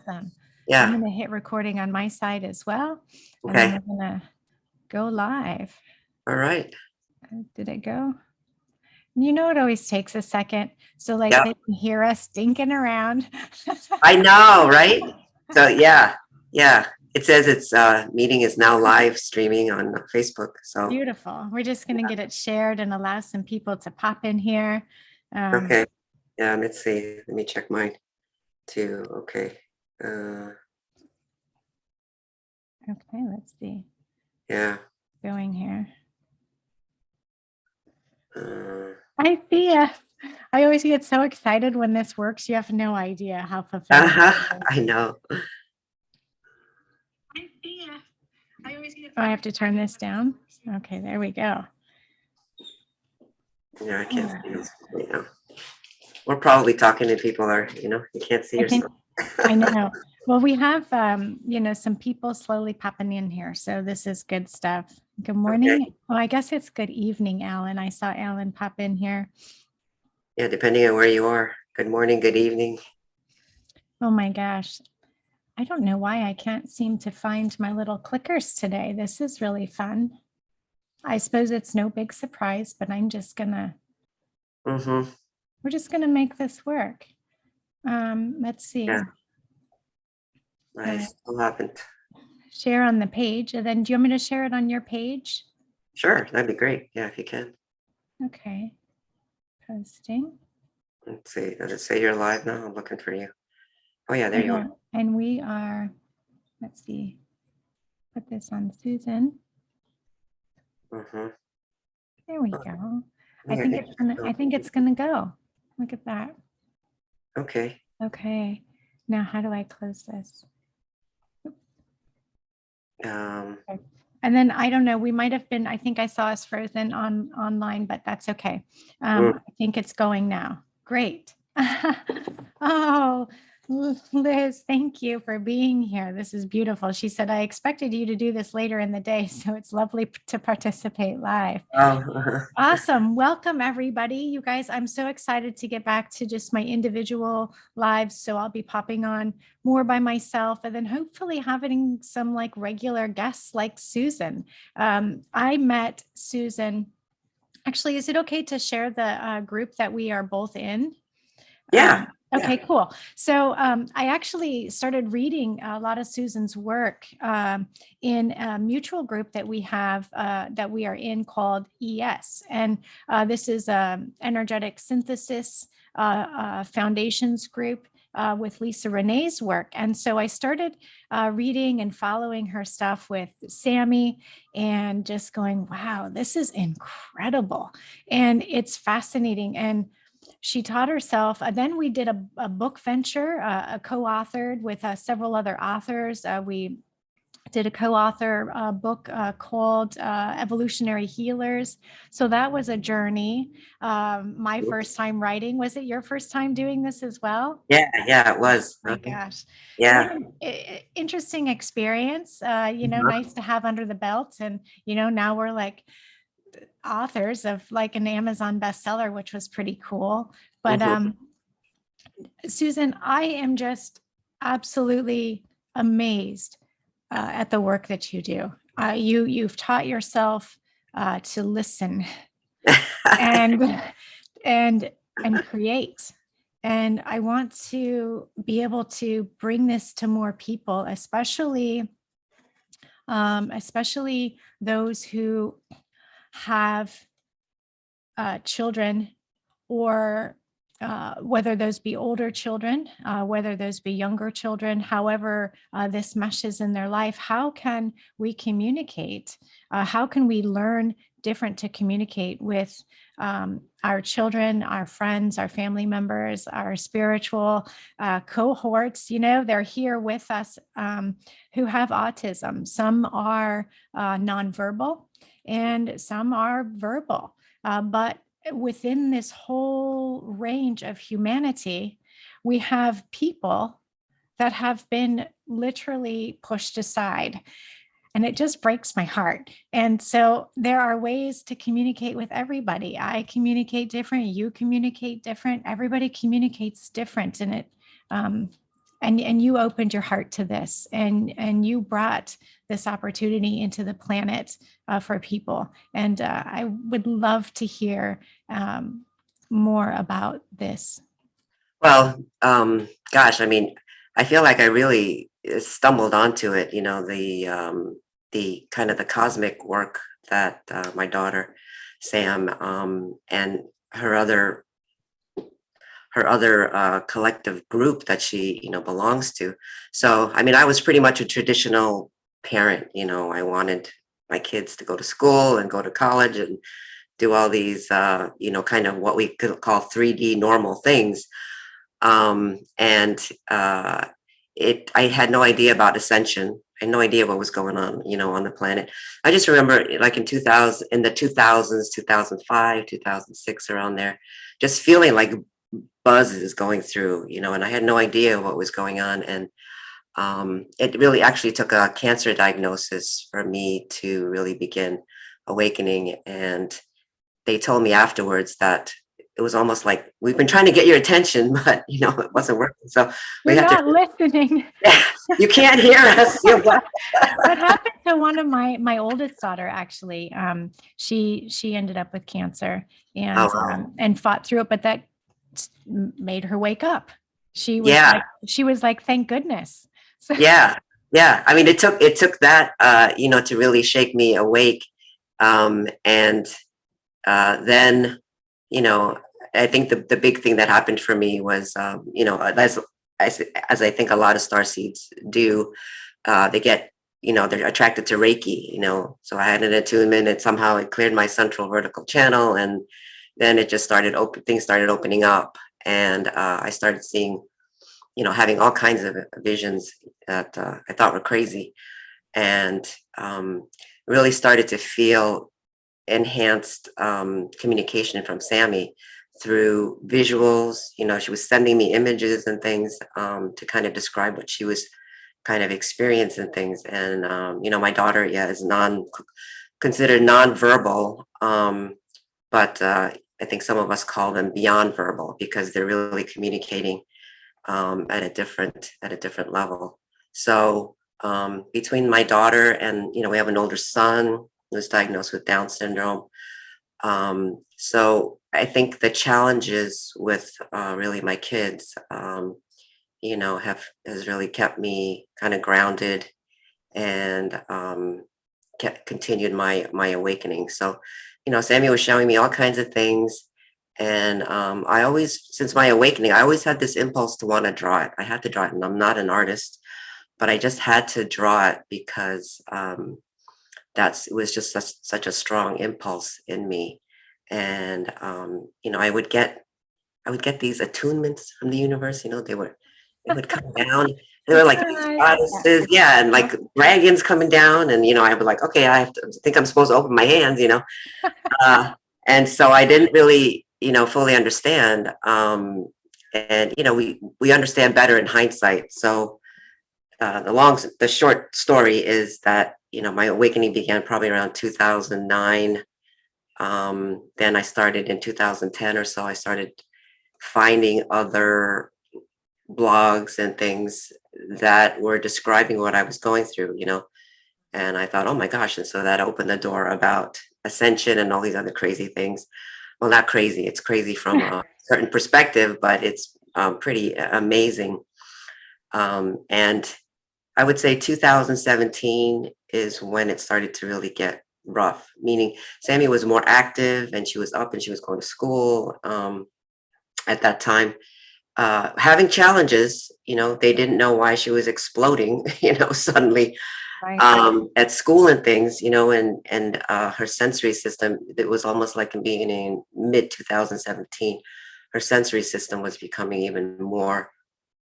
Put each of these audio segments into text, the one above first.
Awesome. Yeah. I'm going to hit recording on my side as well. And Okay. then we're going to go live. All right. Did it go? You know, it always takes a second. So like Yep. they can hear us stinking around. I know, right? So yeah. It says its meeting is now live streaming on Facebook. So Beautiful. We're just going to get it shared and allow some people to pop in here. okay. Yeah, let's see. Let me check mine too. Okay. Okay, let's see. Yeah. Going here. I see ya. I always get so excited when this works. You have no idea how fulfilling. I know. I see ya. I have to turn this down. Okay, there we go. Yeah, I can't see this right now. We're probably talking to people are, you can't see yourself. I know. Well, we have, some people slowly popping in here. So this is good stuff. Good morning. Okay. Oh, I guess it's good evening, Alan. I saw Alan pop in here. Yeah, depending on where you are. Good morning, good evening. Oh my gosh. I don't know why I can't seem to find my little clickers today. This is really fun. I suppose it's no big surprise, but I'm just gonna, we're just gonna make this work. Let's see. Yeah. I still haven't. Share on the page. And then do you want me to share it on your page? Sure, that'd be great. Yeah, if you can. Okay. Posting. Let's see. Does it say you're live now? I'm looking for you. Oh yeah, there you are. And we are, let's see, put this on Susan. There we go. I think it's gonna go. Look at that. Okay. Okay. Now how do I close this? And then I don't know, we might have been, I think I saw us frozen online, but that's okay. I think it's going now. Great. Oh, Liz, thank you for being here. This is beautiful. She said, I expected you to do this later in the day, so it's lovely to participate live. Awesome. Welcome, everybody. You guys, I'm so excited to get back to just my individual lives. So I'll be popping on more by myself and then hopefully having some like regular guests like Susan. I met Susan. Actually, is it okay to share the group that we are both in? Yeah. Okay, cool. So I actually started reading a lot of Susan's work in a mutual group that we have that we are in called ES. And this is Energetic Synthesis Foundations group with Lisa Renee's work. And so I started reading and following her stuff with Sammy and just going, wow, this is incredible. And it's fascinating. And she taught herself. Then we did a book venture, co-authored with several other authors. We did a co-author book called Evolutionary Healers. So that was a journey. My first time writing. Was it your first time doing this as well? Yeah, it was. Oh my gosh. Yeah. Interesting experience, nice to have under the belt. And, now we're like authors of like an Amazon bestseller, which was pretty cool. But Susan, I am just absolutely amazed at the work that you do. You've taught yourself to listen and create. And I want to be able to bring this to more people, especially those who have children, or whether those be older children, whether those be younger children, however this meshes in their life. How can we communicate? How can we learn different to communicate with our children, our friends, our family members, our spiritual cohorts? They're here with us who have autism. Some are nonverbal and some are verbal, but within this whole range of humanity, we have people that have been literally pushed aside. And it just breaks my heart. And so there are ways to communicate with everybody. I communicate different, you communicate different, everybody communicates different. And and you opened your heart to this, and you brought this opportunity into the planet for people. And I would love to hear more about this. Well, gosh, I mean, I feel like I really stumbled onto it, the kind of the cosmic work that my daughter Sam and her other collective group that she belongs to. So I mean, I was pretty much a traditional parent. I wanted my kids to go to school and go to college and do all these kind of what we could call 3D normal things. And I had no idea about ascension. I had no idea what was going on, on the planet. I just remember like in 2000, in the 2000s, 2005, 2006, around there, just feeling like buzzes going through, and I had no idea what was going on. And it really actually took a cancer diagnosis for me to really begin awakening. And they told me afterwards that it was almost like, we've been trying to get your attention, but it wasn't working. So we You're have not to. listening. You can't hear us. What happened to one of my oldest daughter, actually? She ended up with cancer, Oh, wow. and fought through it, but that made her wake up. Yeah, She was like, thank goodness. So, yeah, yeah. I mean, it took that to really shake me awake. And then, you know, I think the big thing that happened for me was, as I think a lot of star seeds do, they get, they're attracted to Reiki, so I had an attunement, and somehow it cleared my central vertical channel. And then it just things started opening up. And I started seeing, having all kinds of visions that I thought were crazy. And really started to feel enhanced communication from Sammy through visuals. She was sending me images and things to kind of describe what she was kind of experiencing things. And my daughter, yeah, is considered nonverbal, but I think some of us call them beyond verbal, because they're really communicating at a different level. So between my daughter and we have an older son who was diagnosed with Down syndrome. So I think the challenges with really my kids, has really kept me kind of grounded, and continued my awakening. So, Sammy was showing me all kinds of things. And I always, since my awakening, I always had this impulse to want to draw it. I had to draw it, and I'm not an artist, but I just had to draw it because it was just such a strong impulse in me. And I would get these attunements from the universe. They would come down. They were like these goddesses, yeah, and like dragons coming down. And I would like, okay, I think I'm supposed to open my hands, and so I didn't really, fully understand. And we understand better in hindsight. So the short story is that my awakening began probably around 2009. Then I started in 2010 or so. I started finding other blogs and things that were describing what I was going through, and I thought, oh my gosh. And so that opened the door about ascension and all these other crazy things. Well, not crazy. It's crazy from a certain perspective, but it's pretty amazing. And I would say 2017 is when it started to really get rough, meaning Sammy was more active, and she was up and she was going to school at that time. Having challenges, they didn't know why she was exploding, suddenly at school and things, and her sensory system, it was almost like in being in mid 2017, her sensory system was becoming even more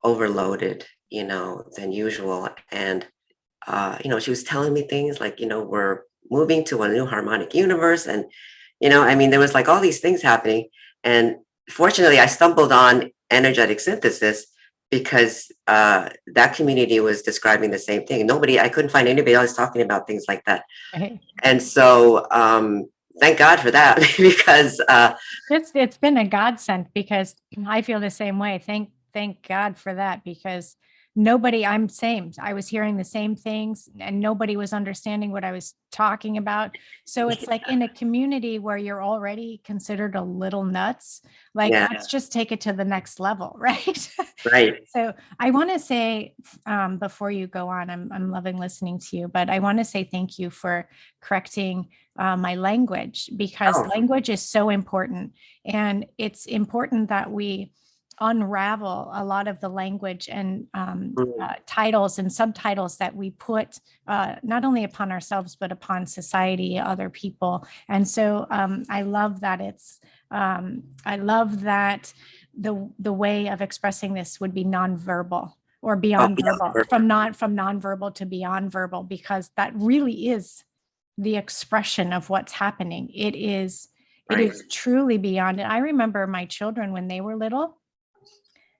overloaded, than usual. And, she was telling me things like, we're moving to a new harmonic universe. And, I mean, there was like all these things happening. And fortunately, I stumbled on energetic synthesis, because that community was describing the same thing. I couldn't find anybody else talking about things like that. right. And so thank God for that, because It's been a godsend, because I feel the same way. Thank God for that, because I'm same. I was hearing the same things and nobody was understanding what I was talking about. So it's like in a community where you're already considered a little nuts, like Yeah. let's just take it to the next level, right? Right. So I want to say, before you go on, I'm loving listening to you, but I want to say thank you for correcting my language, because Oh, language is so important. And it's important that we unravel a lot of the language and titles and subtitles that we put not only upon ourselves, but upon society, other people. And so I love that I love that the way of expressing this would be nonverbal or oh, beyond yeah, verbal, perfect. from nonverbal to beyond verbal, because that really is the expression of what's happening. It is Right. truly beyond it. I remember my children when they were little,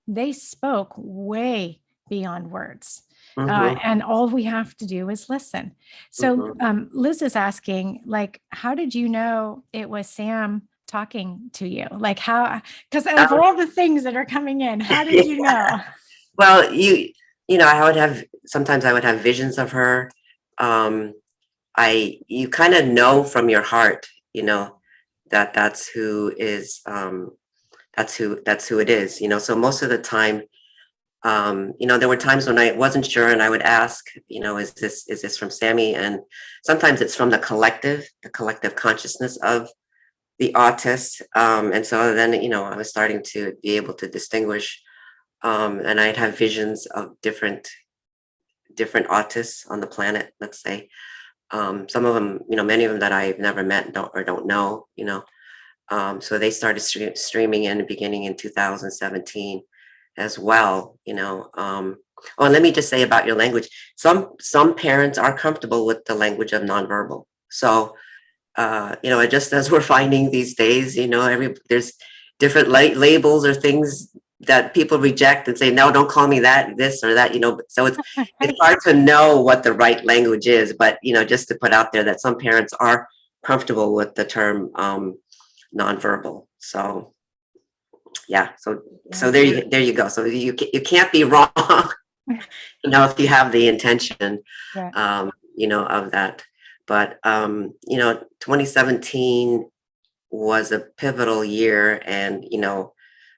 they spoke way beyond words. Mm-hmm. And all we have to do is listen. So Mm-hmm. Liz is asking, like, how did you know it was Sam talking to you? Like how, because of Um, all the things that are coming in, how did you know? well, I would have sometimes I would have visions of her. Um, you kind of know from your heart, that that's who it is. So most of the time, there were times when I wasn't sure, and I would ask, is this from Sammy? And sometimes it's from the collective consciousness of the autist. And so then, I was starting to be able to distinguish, and I'd have visions of different autists on the planet, let's say. Some of them, many of them that I've never met don't know, so they started streaming in beginning in 2017 as well, Oh, and let me just say about your language. Some parents are comfortable with the language of nonverbal. So, just as we're finding these days, there's different labels or things that people reject and say, no, don't call me that, this or that, so it's hard to know what the right language is, but, just to put out there that some parents are comfortable with the term nonverbal. So yeah, so there you go. So you can't be wrong, if you have the intention, Yeah. of that. But 2017 was a pivotal year, and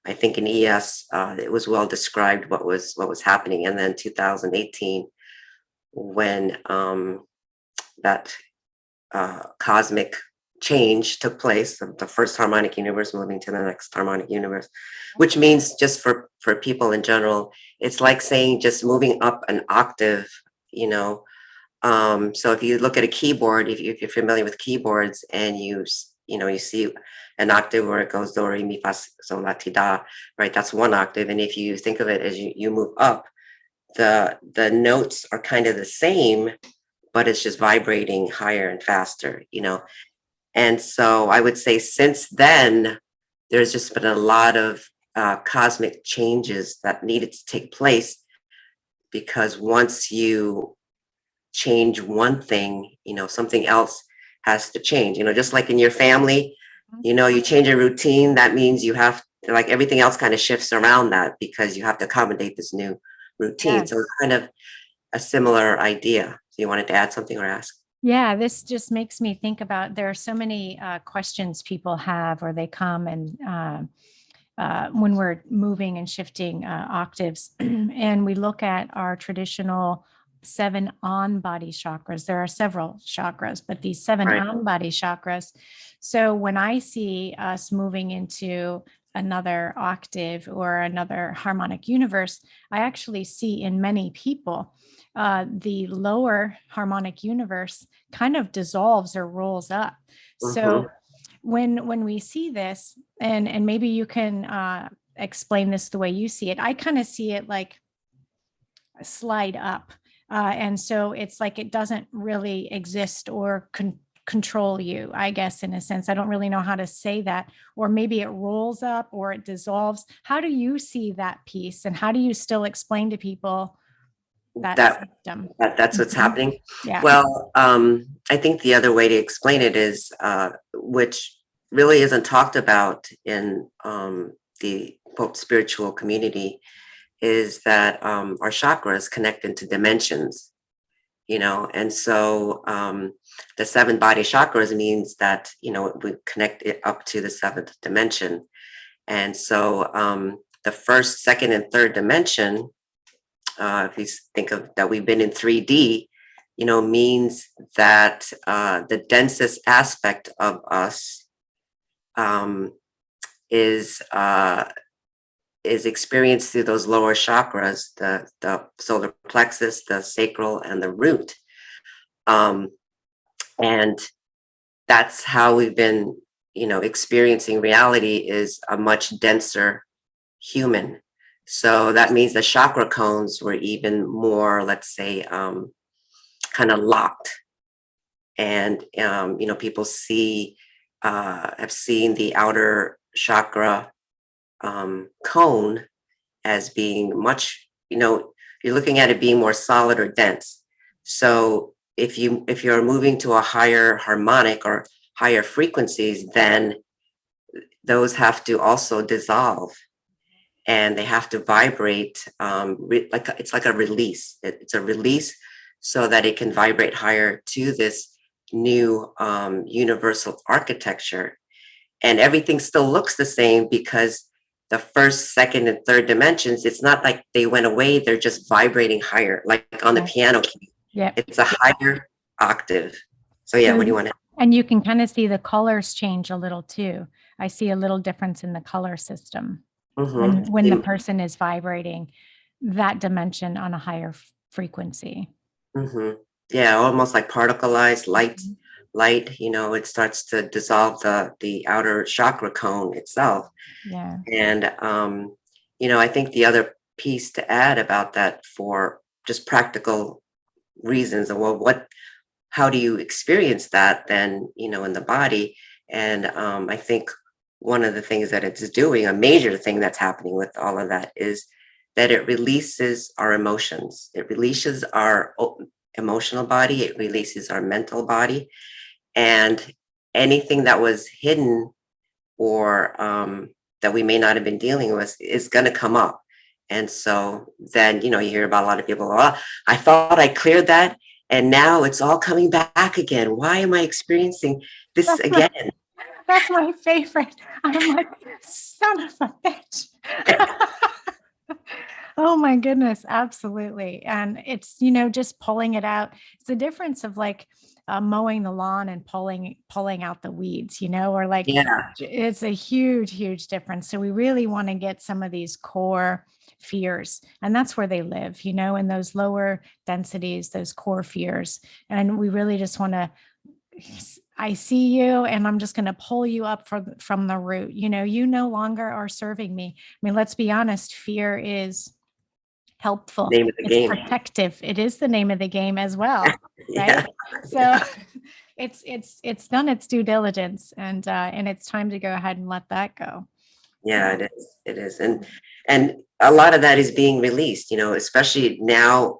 I think in ES it was well described what was happening, and then 2018 when that cosmic change took place, the first harmonic universe moving to the next harmonic universe, which means, just for people in general, it's like saying just moving up an octave, you know. So if you look at a keyboard, if you're familiar with keyboards, and you see an octave where it goes do, re, mi, fa, sol, la, ti, da, right? That's one octave. And if you think of it as you move up, the notes are kind of the same, but it's just vibrating higher and faster. And so I would say since then, there's just been a lot of cosmic changes that needed to take place, because once you change one thing, something else has to change. Just like in your family, you change a routine, that means you have to, like, everything else kind of shifts around that, because you have to accommodate this new routine. So Yes. it's kind of a similar idea. So you wanted to add something or ask? Yeah, this just makes me think about, there are so many questions people have, or they come and when we're moving and shifting octaves, and we look at our traditional 7 on-body chakras. There are several chakras, but these 7 Right. on-body chakras. So when I see us moving into another octave or another harmonic universe, I actually see in many people the lower harmonic universe kind of dissolves or rolls up. So when we see this, and maybe you can explain this the way you see it, I kind of see it like slide up. And so it's like it doesn't really exist or control you, I guess, in a sense. I don't really know how to say that. Or maybe it rolls up or it dissolves. How do you see that piece? And how do you still explain to people that That symptom? that's what's Mhm. happening. Yeah. Well, I think the other way to explain it is, which really isn't talked about in the quote spiritual community, is that our chakras connect into dimensions, and so the 7 body chakras means that, we connect it up to the 7th dimension. And so the first, second, and third dimension, if you think of that, we've been in 3D, means that the densest aspect of us is experienced through those lower chakras, the solar plexus, the sacral, and the root. And that's how we've been, experiencing reality, is a much denser human. So that means the chakra cones were even more, let's say, kind of locked. And, people have seen the outer chakra cone as being much, you're looking at it being more solid or dense. So if you're moving to a higher harmonic or higher frequencies, then those have to also dissolve, and they have to vibrate it's like a release. It's a release so that it can vibrate higher to this new universal architecture. And everything still looks the same, because the first, second, and third dimensions, it's not like they went away. They're just vibrating higher, like on the piano key. Yeah. It's a higher octave. So yeah, what do you want to? And you can kind of see the colors change a little too. I see a little difference in the color system when the person is vibrating that dimension on a higher frequency. Yeah, almost like particleized light. It starts to dissolve the outer chakra cone itself. Yeah. And I think the other piece to add about that, for just practical reasons, of, well, how do you experience that then, in the body? And I think one of the things that it's doing, a major thing that's happening with all of that, is that it releases our emotions. It releases our emotional body. It releases our mental body. And anything that was hidden, or that we may not have been dealing with, is going to come up. And so then, you hear about a lot of people, oh, I thought I cleared that, and now it's all coming back again. Why am I experiencing this again? That's my favorite. I'm like, son of a bitch. Oh my goodness, absolutely. And it's, just pulling it out. It's the difference of like mowing the lawn and pulling out the weeds, or like, it's a huge difference. So we really want to get some of these core fears, and that's where they live, in those lower densities, those core fears. And we really just want to, I see you, and I'm just going to pull you up from the root. You no longer are serving me. I mean, let's be honest, fear is helpful. Name of the game. Protective. It is the name of the game as well. Right. So it's done its due diligence, and it's time to go ahead and let that go. Yeah, it is. And a lot of that is being released, especially now,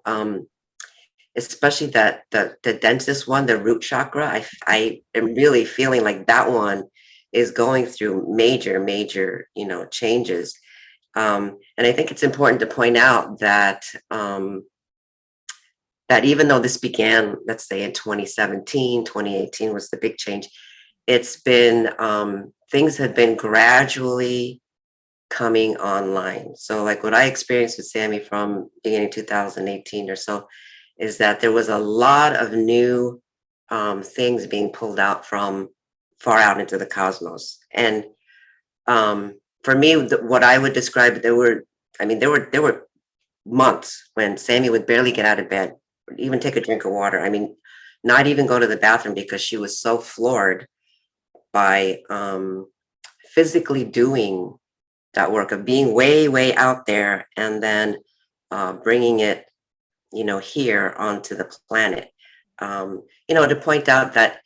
especially that the densest one, the root chakra. I am really feeling like that one is going through major, changes. And I think it's important to point out that that even though this began, let's say in 2017, 2018 was the big change, it's been, things have been gradually coming online. So like what I experienced with Sammy from beginning 2018 or so, is that there was a lot of new things being pulled out from far out into the cosmos. And for me, what I would describe, there were months when Sammy would barely get out of bed, or even take a drink of water. I mean, not even go to the bathroom, because she was so floored by physically doing that work of being way out there, and then bringing it, here onto the planet. To point out that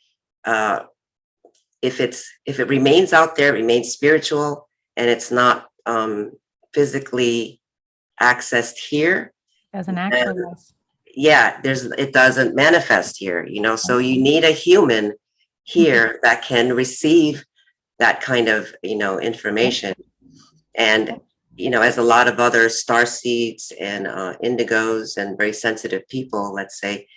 if it remains out there, it remains spiritual, and it's not physically accessed here, doesn't actualize. Yeah, it doesn't manifest here, so you need a human here that can receive that kind of, information. And as a lot of other star seeds and indigos and very sensitive people, let's say,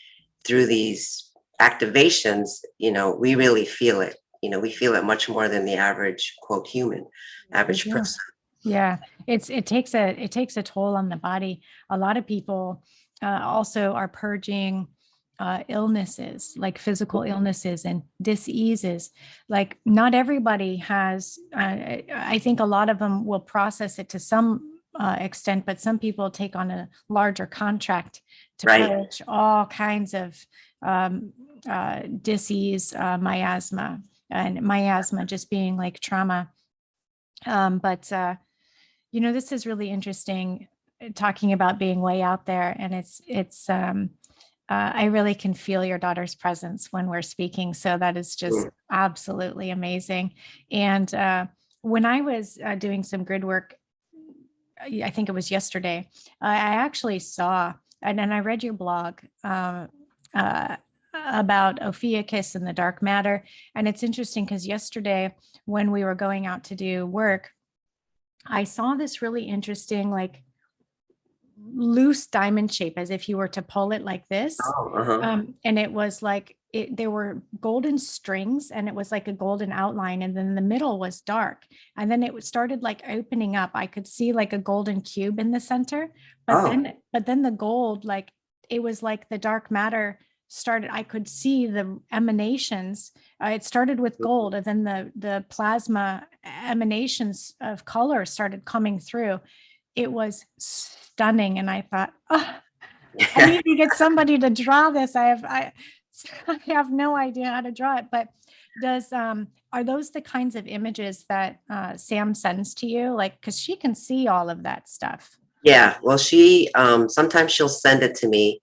through these activations, we really feel it. We feel it much more than the average, quote, human, average person. Yeah, it takes a toll on the body. A lot of people also are purging illnesses, like physical illnesses and diseases. Like not everybody has. I think a lot of them will process it to some extent, but some people take on a larger contract to Right. purge all kinds of disease, miasma, and miasma just being like trauma. But this is really interesting, talking about being way out there, and I really can feel your daughter's presence when we're speaking. So that is just absolutely amazing. And when I was doing some grid work, I think it was yesterday, I actually saw, and then I read your blog about Ophiuchus and the dark matter. And it's interesting because yesterday when we were going out to do work, I saw this really interesting, like loose diamond shape, as if you were to pull it like this. And it was like, there were golden strings, and it was like a golden outline. And then the middle was dark. And then it started like opening up. I could see like a golden cube in the center, but then the gold, like, it was like the dark matter started. I could see the emanations. It started with gold, and then the plasma emanations of color started coming through. It was stunning, and I thought, oh, I need to get somebody to draw this. I have no idea how to draw it. But are those the kinds of images that Sam sends to you? Like, because she can see all of that stuff. Yeah, well, she sometimes she'll send it to me.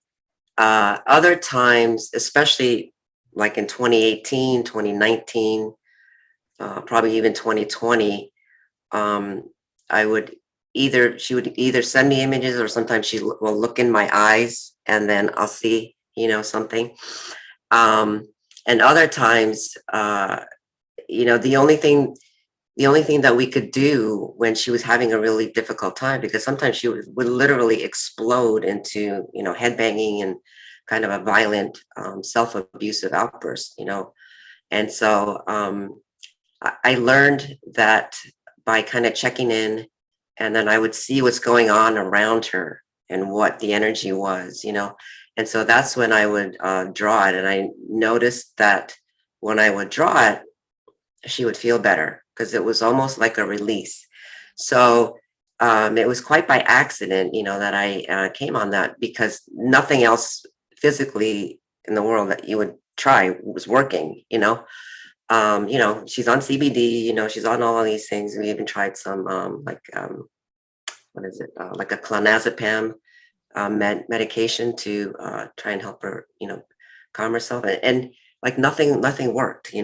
Other times, especially like in 2018, 2019, probably even 2020, she would either send me images, or sometimes she will look in my eyes, and then I'll see, something. And other times, the only thing that we could do when she was having a really difficult time, because sometimes she would literally explode into, headbanging and kind of a violent, self-abusive outburst, And so I learned that by kind of checking in, and then I would see what's going on around her and what the energy was, And so that's when I would draw it. And I noticed that when I would draw it, she would feel better, because it was almost like a release. So it was quite by accident, that I came on that, because nothing else physically in the world that you would try was working, she's on CBD, she's on all of these things. We even tried some what is it? Like a clonazepam medication to try and help her, calm herself. And like nothing worked,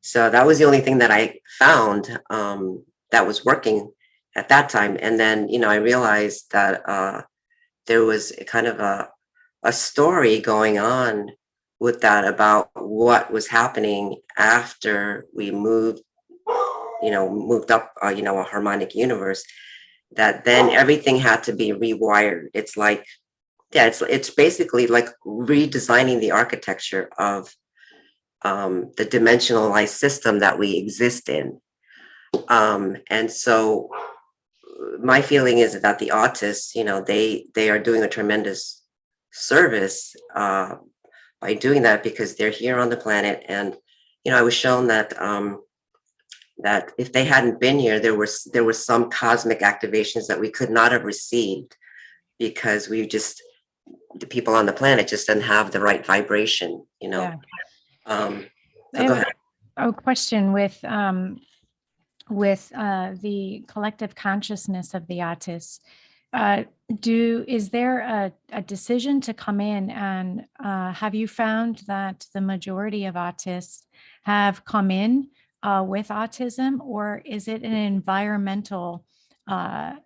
So that was the only thing that I found that was working at that time. And then, I realized that there was a kind of a story going on with that, about what was happening after we moved up, a harmonic universe, that then everything had to be rewired. It's like, it's basically like redesigning the architecture of the dimensionalized system that we exist in. And so my feeling is that the autists, they are doing a tremendous service by doing that, because they're here on the planet. And, I was shown that that if they hadn't been here, there were some cosmic activations that we could not have received, because the people on the planet just didn't have the right vibration, Yeah. So I go have ahead. a question with the collective consciousness of the autists. Is there a decision to come in, and have you found that the majority of autists have come in with autism, or is it an environmental And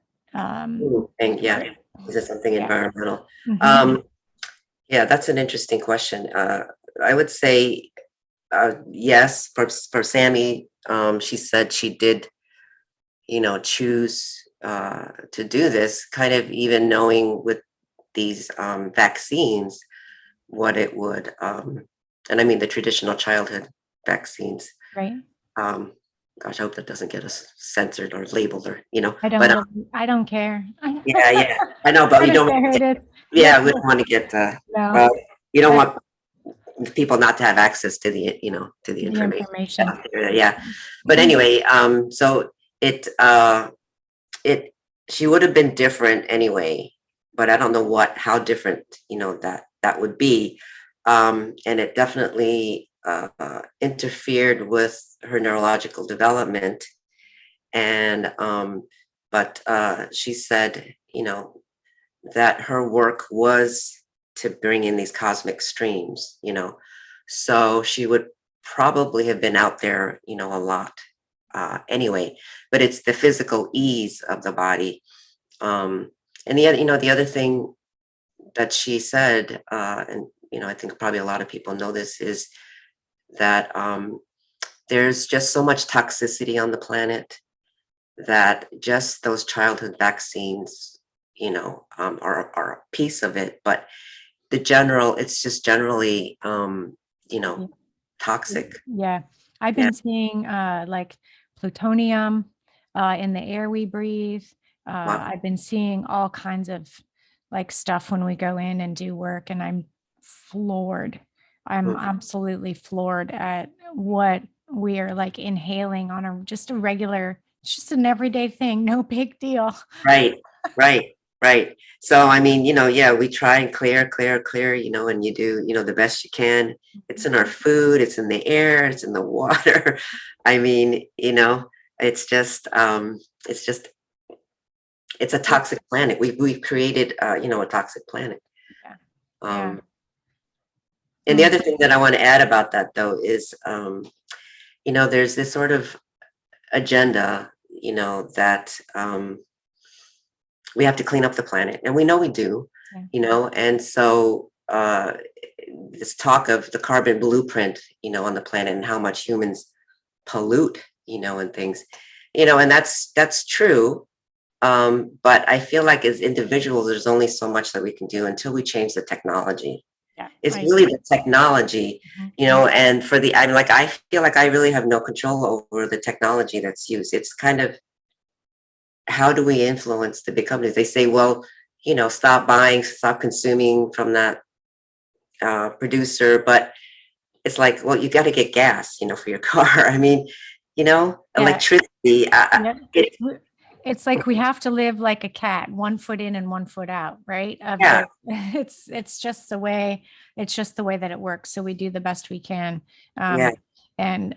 yeah, is it something environmental? Mm-hmm. Yeah, that's an interesting question. I would say yes, for Sammy. She said she did, choose to do this, kind of even knowing with these vaccines what it would, and I mean the traditional childhood vaccines. Right. Gosh, I hope that doesn't get us censored or labeled or, but I don't care. yeah, I know, but I you don't don't, care who it is. yeah, we don't want to get, No, well, you don't but want people not to have access to the, to the the information information. out there. Yeah. But Mhm. anyway, so it, she would have been different anyway, but I don't know how different, that would be. And it definitely interfered with her neurological development. And, but she said, that her work was to bring in these cosmic streams, so she would probably have been out there, a lot anyway, but it's the physical ease of the body. And the other thing that she said, and, I think probably a lot of people know this, is that there's just so much toxicity on the planet that just those childhood vaccines, are a piece of it, but it's just generally, toxic. Yeah. I've Yeah. been seeing like plutonium in the air we breathe. Wow. I've been seeing all kinds of like stuff when we go in and do work, and I'm floored. I'm Mhm. absolutely floored at what we are like inhaling on just a regular, it's just an everyday thing, no big deal. Right, right, right. So, I mean, yeah, we try and clear, and you do, the best you can. It's in our food, it's in the air, it's in the water. I mean, it's just, it's just, it's a toxic planet. We've created, a toxic planet. Yeah. Yeah. Um, and the Mm. other thing that I want to add about that, though, is, there's this sort of agenda, that we have to clean up the planet, and we know we do, Yeah. and so this talk of the carbon blueprint, on the planet and how much humans pollute, and things, and that's true. But I feel like as individuals, there's only so much that we can do until we change the technology. Yeah. It's really the technology, Mhm. and I feel like I really have no control over the technology that's used. It's kind of, how do we influence the big companies? They say, well, stop buying, stop consuming from that producer, but it's like, well, you got to get gas, for your car. I mean, Yeah. electricity. Yep. It's like we have to live like a cat, 1 foot in and 1 foot out, right? Yeah, It's just the way, that it works. So we do the best we can, yeah, and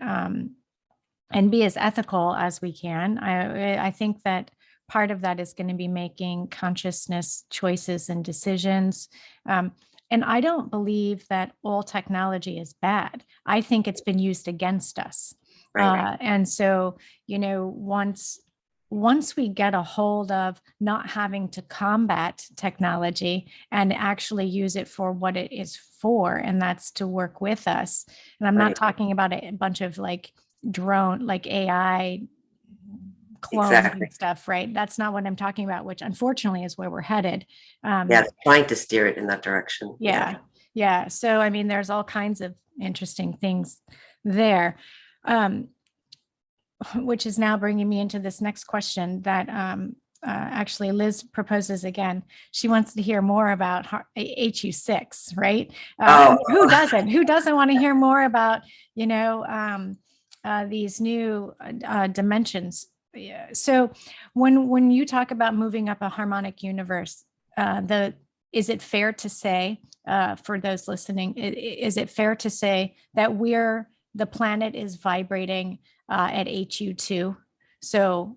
and be as ethical as we can. I think that part of that is going to be making consciousness choices and decisions. And I don't believe that all technology is bad. I think it's been used against us. right, And so, once we get a hold of not having to combat technology and actually use it for what it is for, and that's to work with us. And I'm not right, talking about a bunch of like drone, like AI clones exactly. and stuff, right? That's not what I'm talking about, which unfortunately is where we're headed. Yeah, they're trying to steer it in that direction. Yeah. Yeah. Yeah. So, I mean, there's all kinds of interesting things there. Which is now bringing me into this next question that actually Liz proposes again. She wants to hear more about HU6, right? I Oh, mean, who doesn't? Who doesn't want to hear more about, these new dimensions? Yeah. So when you talk about moving up a harmonic universe, is it fair to say, for those listening, is it fair to say that the planet is vibrating at HU2? So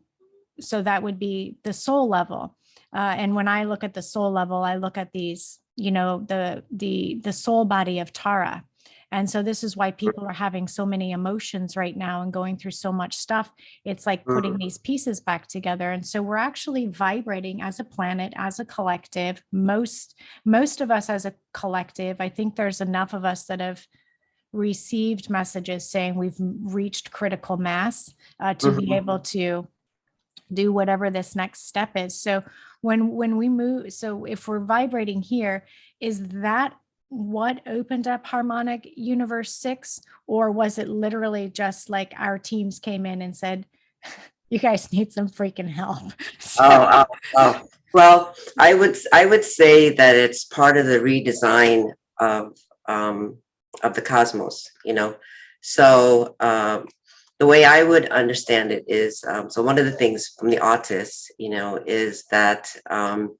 that would be the soul level. And when I look at the soul level, I look at these, the soul body of Tara. And so this is why people are having so many emotions right now and going through so much stuff. It's like putting these pieces back together. And so we're actually vibrating as a planet, as a collective. Most of us as a collective, I think there's enough of us that have received messages saying we've reached critical mass to be able to do whatever this next step is. So when we move, so if we're vibrating here, is that what opened up harmonic universe 6, or was it literally just like our teams came in and said, you guys need some freaking help? So, Oh. Well, I would say that it's part of the redesign of the cosmos, you know. So the way I would understand it is, so one of the things from the autists, you know, is that kind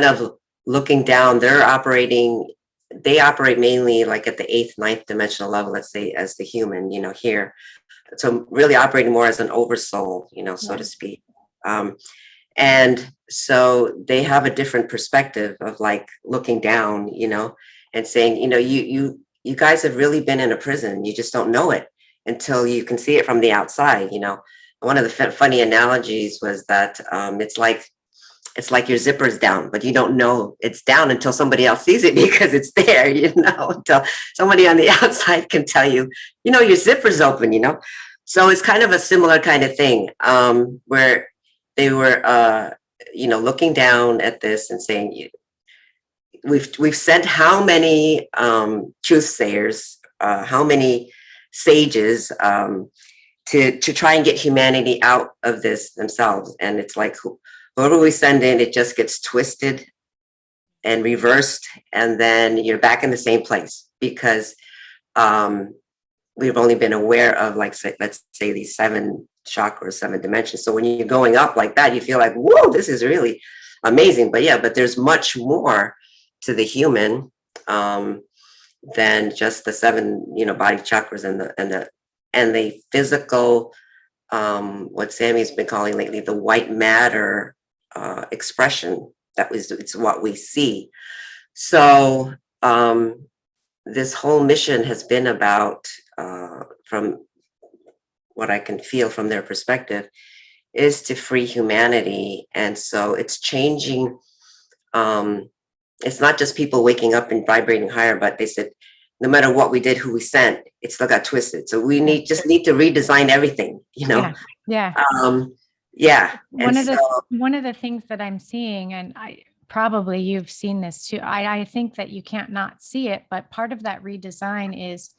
of looking down, they operate mainly like at the eighth, ninth dimensional level, let's say, as the human, you know, here. So really operating more as an oversoul, you know, so to speak. And so they have a different perspective of like looking down, you know, and saying, you know, you guys have really been in a prison. You just don't know it until you can see it from the outside, you know. One of the funny analogies was that it's like your zipper's down, but you don't know it's down until somebody else sees it because it's there, you know, until somebody on the outside can tell you, you know, your zipper's open, you know. So it's kind of a similar kind of thing, where they were, you know, looking down at this and saying, we've sent how many truthsayers, how many sages, to try and get humanity out of this themselves. And it's like, whoever we send in, it just gets twisted and reversed, and then you're back in the same place because we've only been aware of, like, let's say these 7 chakras, 7 dimensions. So when you're going up like that, you feel like, whoa, this is really amazing. But yeah, but there's much more to the human than just the 7, you know, body chakras and the physical, what Sammy's been calling lately, the white matter expression. It's what we see. So this whole mission has been about, from what I can feel from their perspective, is to free humanity. And so it's changing. It's not just people waking up and vibrating higher, but they said, no matter what we did, who we sent, it still got twisted. So we need to redesign everything, you know? Yeah. Yeah. One of the things that I'm seeing, and probably you've seen this too, I think that you can't not see it, but part of that redesign is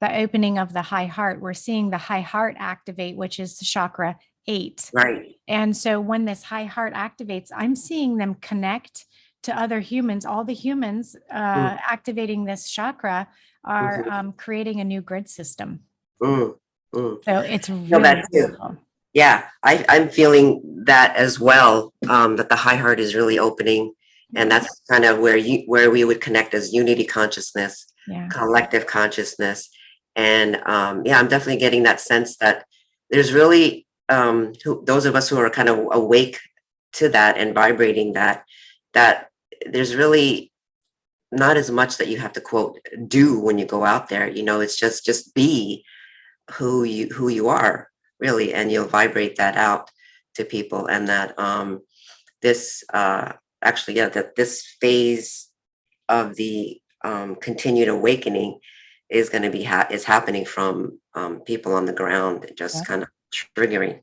the opening of the high heart. We're seeing the high heart activate, which is chakra 8. Right. And so when this high heart activates, I'm seeing them connect to other humans. All the humans activating this chakra are creating a new grid system. So it's really beautiful. Yeah, I'm feeling that as well, that the high heart is really opening. And that's kind of where we would connect as unity consciousness, collective consciousness. And yeah, I'm definitely getting that sense that there's really, those of us who are kind of awake to that and vibrating that there's really not as much that you have to, quote, do when you go out there. You know, it's just be who you are, really, and you'll vibrate that out to people. And that this that this phase of the continued awakening is going to be is happening from people on the ground, just kind of triggering.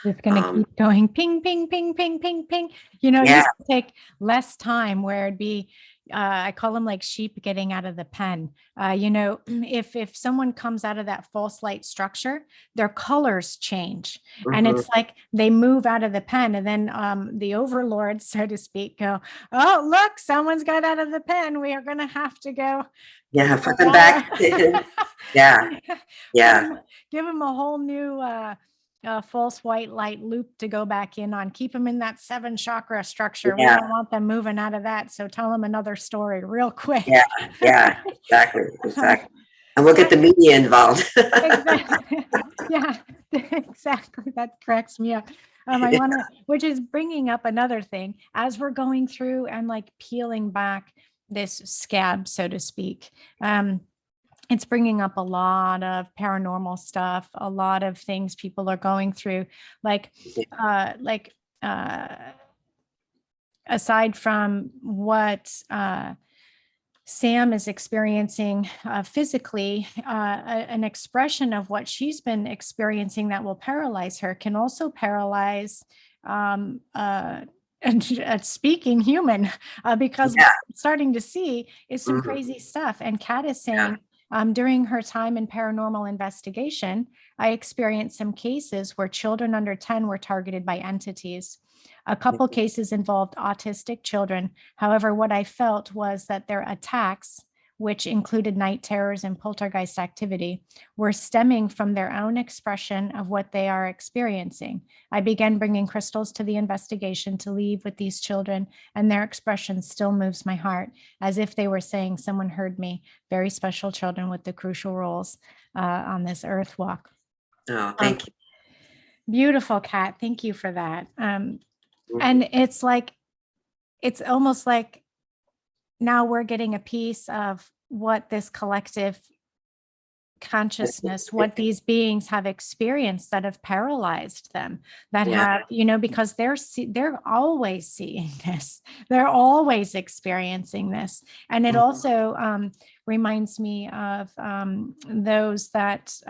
It's going to keep going ping, ping, ping, ping, ping, ping. You know, it used to take less time, where it'd be, I call them like sheep getting out of the pen. You know, if someone comes out of that false light structure, their colors change. And it's like they move out of the pen, and then the overlords, so to speak, go, oh, look, someone's got out of the pen. We are going to have to go. Yeah, put them back. Yeah. Give them a whole new false white light loop to go back in on. Keep them in that 7 chakra structure. We don't want them moving out of that. So tell them another story real quick. Yeah, exactly. And we'll get the media involved. Exactly. Yeah, exactly. That cracks me up. I want to, which is bringing up another thing as we're going through and like peeling back this scab, so to speak. It's bringing up a lot of paranormal stuff, a lot of things people are going through, aside from what Sam is experiencing physically, an expression of what she's been experiencing that will paralyze her can also paralyze um, uh, a speaking human, because what Yeah. I'm starting to see is some Mhm. crazy stuff. And Kat is Yeah. saying, during her time in paranormal investigation, I experienced some cases where children under 10 were targeted by entities. A couple cases involved autistic children. However, what I felt was that their attacks, which included night terrors and poltergeist activity, were stemming from their own expression of what they are experiencing. I began bringing crystals to the investigation to leave with these children, and their expression still moves my heart, as if they were saying, "Someone heard me." Very special children with the crucial roles on this earth walk. Oh, Um, thank you. Beautiful, Kat. Thank you for that. Mhm. And it's almost like now we're getting a piece of what this collective consciousness, what these beings have experienced that have paralyzed them, that Yeah. have, because they're always seeing this, they're always experiencing this. And it Mhm. also reminds me of those that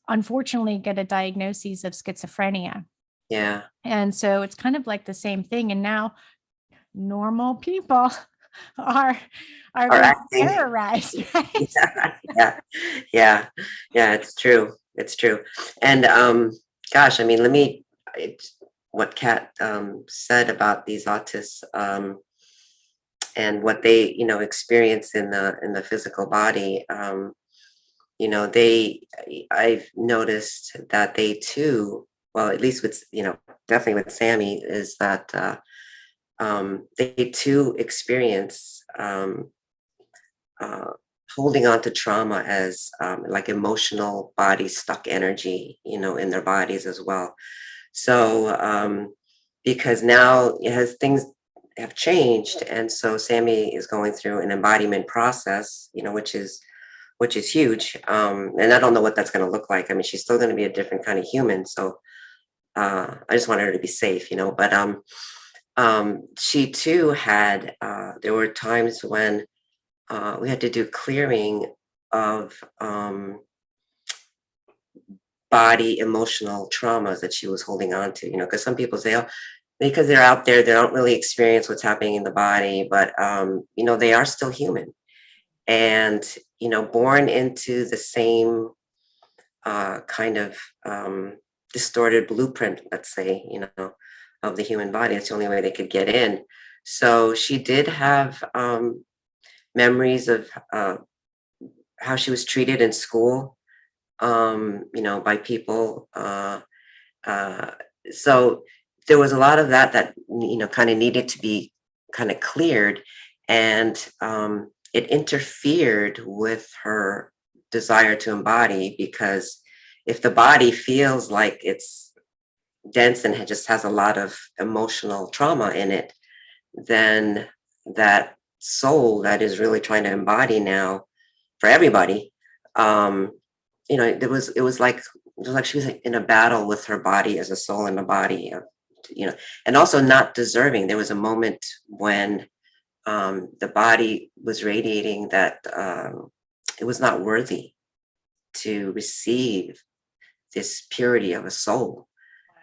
unfortunately get a diagnosis of schizophrenia. Yeah. And so it's kind of like the same thing. And now normal people are are Or being acting. terrorized, right? Yeah. Yeah. Yeah. Yeah. It's true. It's true. And gosh, I mean, what Kat said about these autists, and what they, experience in the physical body. They I've noticed that they too, well, at least with, definitely with Sammy, is that they too experience uh, holding on to trauma as like emotional body stuck energy, in their bodies as well. So because now as things have changed, and so Sammy is going through an embodiment process, which is huge. And I don't know what that's going to look like. I mean, she's still going to be a different kind of human. So I just wanted her to be safe, But she too had. There were times when we had to do clearing of body emotional traumas that she was holding on to. Because some people say, oh, because they're out there, they don't really experience what's happening in the body, but they are still human, and born into the same kind of distorted blueprint, let's say, of the human body. It's the only way they could get in. So she did have memories of how she was treated in school, by people. Uh, so there was a lot of that, kind of needed to be kind of cleared, and it interfered with her desire to embody, because if the body feels like it's dense and just has a lot of emotional trauma in it, then that soul that is really trying to embody now for everybody, um, it was like she was in a battle with her body as a soul in a body, and also not deserving. There was a moment when the body was radiating that it was not worthy to receive this purity of a soul,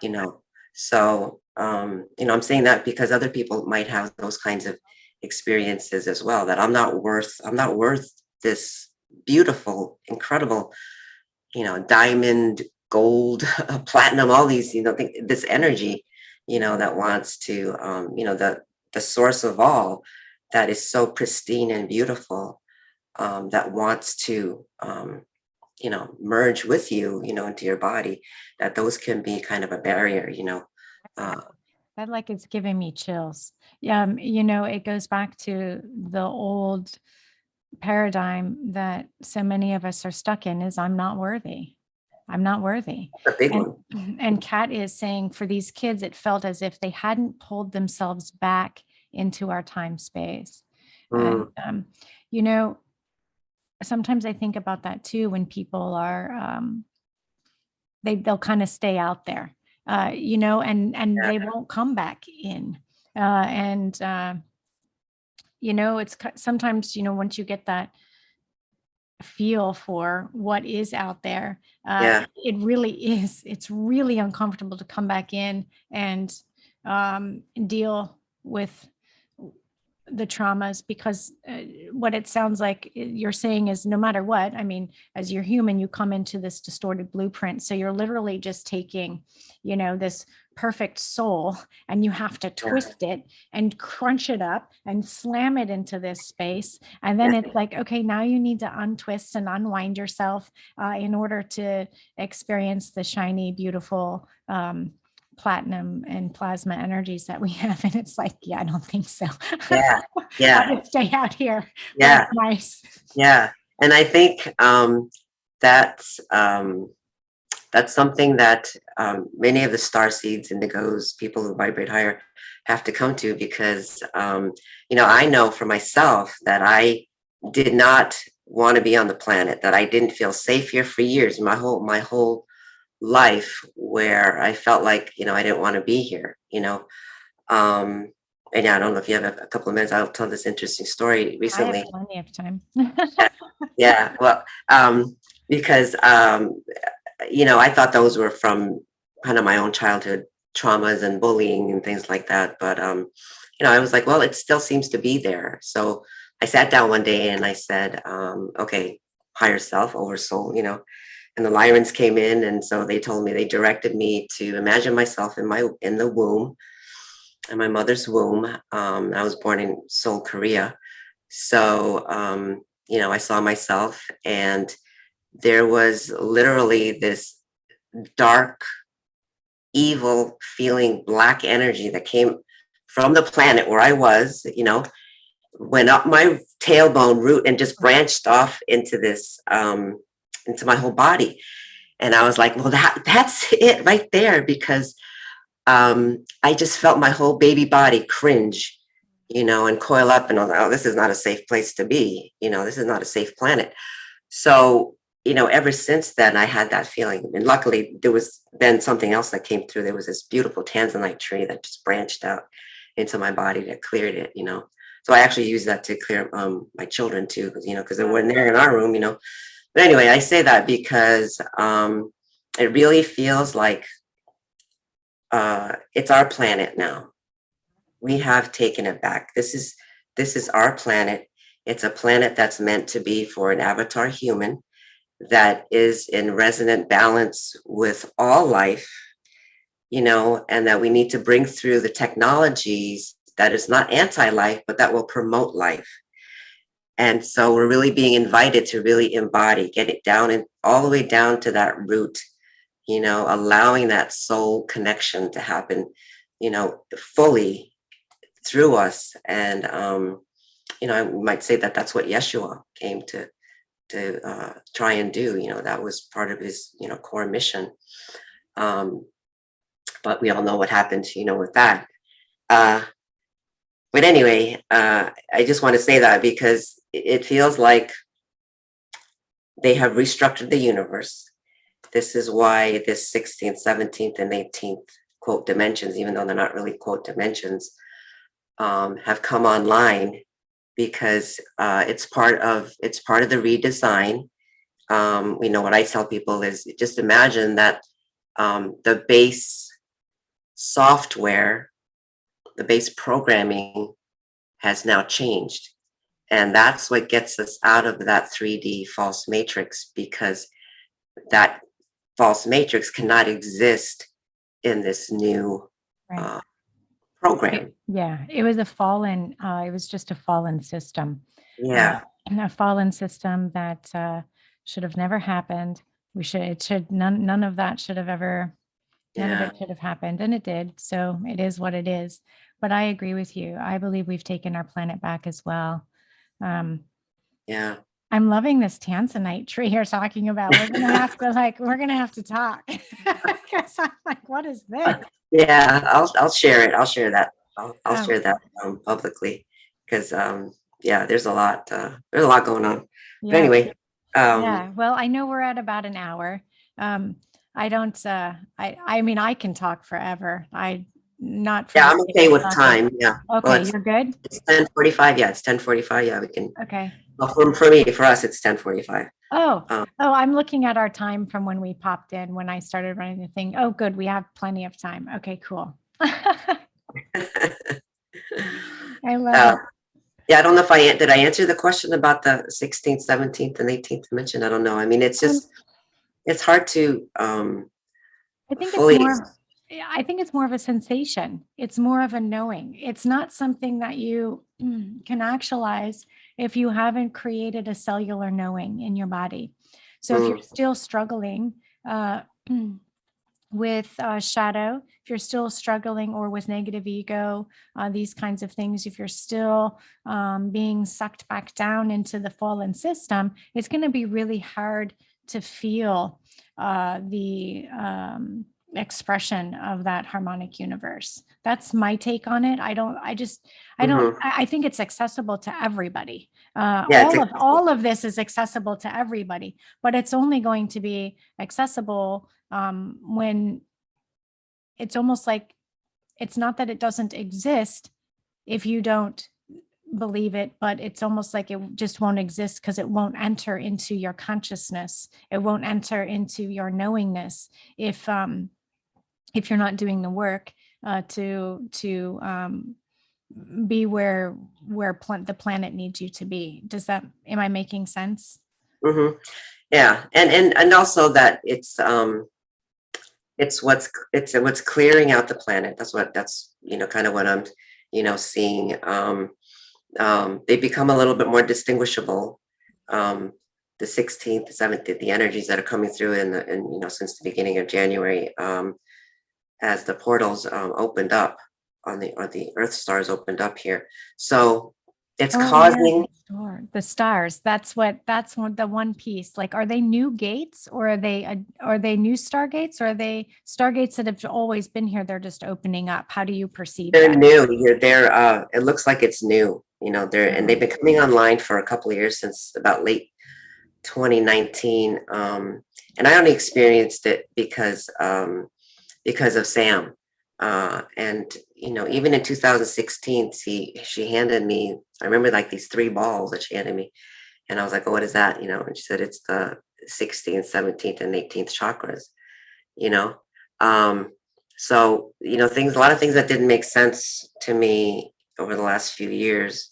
you know. So, I'm saying that because other people might have those kinds of experiences as well, that I'm not worth this beautiful, incredible, diamond, gold, platinum, all these, this energy, that wants to, the source of all, that is so pristine and beautiful, that wants to, merge with you, into your body, that those can be kind of a barrier, uh, That like it's giving me chills. Yeah, it goes back to the old paradigm that so many of us are stuck in, is I'm not worthy. I'm not worthy. a big And one. and Kat is saying for these kids, it felt as if they hadn't pulled themselves back into our time space. And Mm, you know, sometimes I think about that too when people are they'll kind of stay out there, and yeah, they won't come back in. And it's sometimes, once you get that feel for what is out there, Yeah. it's really uncomfortable to come back in and deal with the traumas, because what it sounds like you're saying is, no matter what, I mean, as you're human, you come into this distorted blueprint. So you're literally just taking, this perfect soul, and you have to Yeah. twist it and crunch it up and slam it into this space. And then Yeah. it's like, okay, now you need to untwist and unwind yourself in order to experience the shiny, beautiful, platinum and plasma energies that we have. And it's like, yeah, I don't think so. Yeah. I'll Yeah. just stay out here where Yeah. it's nice. Yeah. And I think that's that's something that many of the star seeds, indigos, people who vibrate higher have to come to, because I know for myself that I did not want to be on the planet, that I didn't feel safe here for years, my whole life, where I felt like, I didn't want to be here, Um, and yeah, I don't know if you have a couple of minutes, I'll tell this interesting story I have recently. plenty of time. Yeah, well, because I thought those were from kind of my own childhood traumas and bullying and things like that. But I was like, well, it still seems to be there. So I sat down one day and I said, okay, higher self, over soul, and the Lyrans came in, and so they directed me to imagine myself in the womb, in my mother's womb. I was born in Seoul, Korea. So I saw myself, and there was literally this dark, evil feeling, black energy that came from the planet where I was, went up my tailbone root and just branched off into this, into my whole body. And I was like, well, that's it right there, because I just felt my whole baby body cringe, and coil up, and I was like, oh, this is not a safe place to be. This is not a safe planet. So, ever since then, I had that feeling. And luckily, there was then something else that came through. There was this beautiful tanzanite tree that just branched out into my body that cleared it. So I actually used that to clear my children too, because they weren't there in our room. But anyway, I say that because it really feels like it's our planet now. We have taken it back. This is our planet. It's a planet that's meant to be for an avatar human that is in resonant balance with all life, and that we need to bring through the technologies that is not anti-life, but that will promote life. And so we're really being invited to really embody, get it down and all the way down to that root, allowing that soul connection to happen, fully through us. And, I might say that that's what Yeshua came to try and do. That was part of his, core mission. But we all know what happened, with that. But anyway, I just want to say that because it feels like they have restructured the universe. This is why this 16th, 17th, and 18th quote dimensions, even though they're not really quote dimensions, have come online, because it's part of the redesign. What I tell people is, just imagine that the base software, the base programming has now changed. And that's what gets us out of that 3D false matrix, because that false matrix cannot exist in this new Right. program. Yeah, it was it was just a fallen system. Yeah. And a fallen system that should have never happened. None of that should have ever, none of Yeah. it should have happened. And it did. So it is what it is. But I agree with you. I believe we've taken our planet back as well. Um, Yeah. I'm loving this tanzanite tree you're talking about. We're gonna have to talk. Because I'm like, what is this? Yeah, I'll share it. I'll share that. I'll Um, share that publicly, because yeah, there's a lot going on. But yeah. anyway, Yeah. Well, I know we're at about an hour. I don't, I mean, I can talk forever. not for Yeah, the I'm 6th. okay with Okay. time. Yeah. Well, Okay, you're good? it's 10:45. Yeah, it's 10:45. Yeah, we can. Okay. Well, for me, for us, it's 10:45. Oh, Um, I'm looking at our time from when we popped in, when I started running the thing. Oh, good. We have plenty of time. Okay, cool. I love uh, it. yeah, I don't know if did I answer the question about the 16th, 17th, and 18th dimension. I don't know. I mean, it's Um, just it's hard to I think it's fully. more, I think it's more of a sensation. It's more of a knowing. It's not something that you can actualize if you haven't created a cellular knowing in your body. So if you're Mm, still struggling uh, with shadow, if you're still struggling or with negative ego, these kinds of things, if you're still being sucked back down into the fallen system, it's going to be really hard to feel the expression of that harmonic universe. That's my take on it. mhm. I think it's accessible to everybody. Yeah, it's All of this is accessible to everybody, but it's only going to be accessible when it's almost like it's not that it doesn't exist if you don't believe it, but it's almost like it just won't exist because it won't enter into your consciousness. It won't enter into your knowingness if you're not doing the work to be where the planet needs you to be. Am I making sense? hmm yeah, and also that it's what's clearing out the planet. That's kind of what I'm seeing. They become a little bit more distinguishable. The 16th, the 17th, the energies that are coming through and since the beginning of January, as the portals opened up or the Earth stars opened up here. So it's Oh yeah, causing. the stars. That's the one piece. Like, are they new gates or are they new stargates or are they stargates that have always been here? They're just opening up. How do you perceive They're that? new. It looks like it's new. They've Oh, been coming online for a couple of years since about late 2019. And I only experienced it because of Sam. And even in 2016, she handed me. I remember like these three balls that she handed me, and I was like, "Oh, what is that?" And she said it's the 16th, 17th, and 18th chakras. You know, um, so a lot of things that didn't make sense to me over the last few years.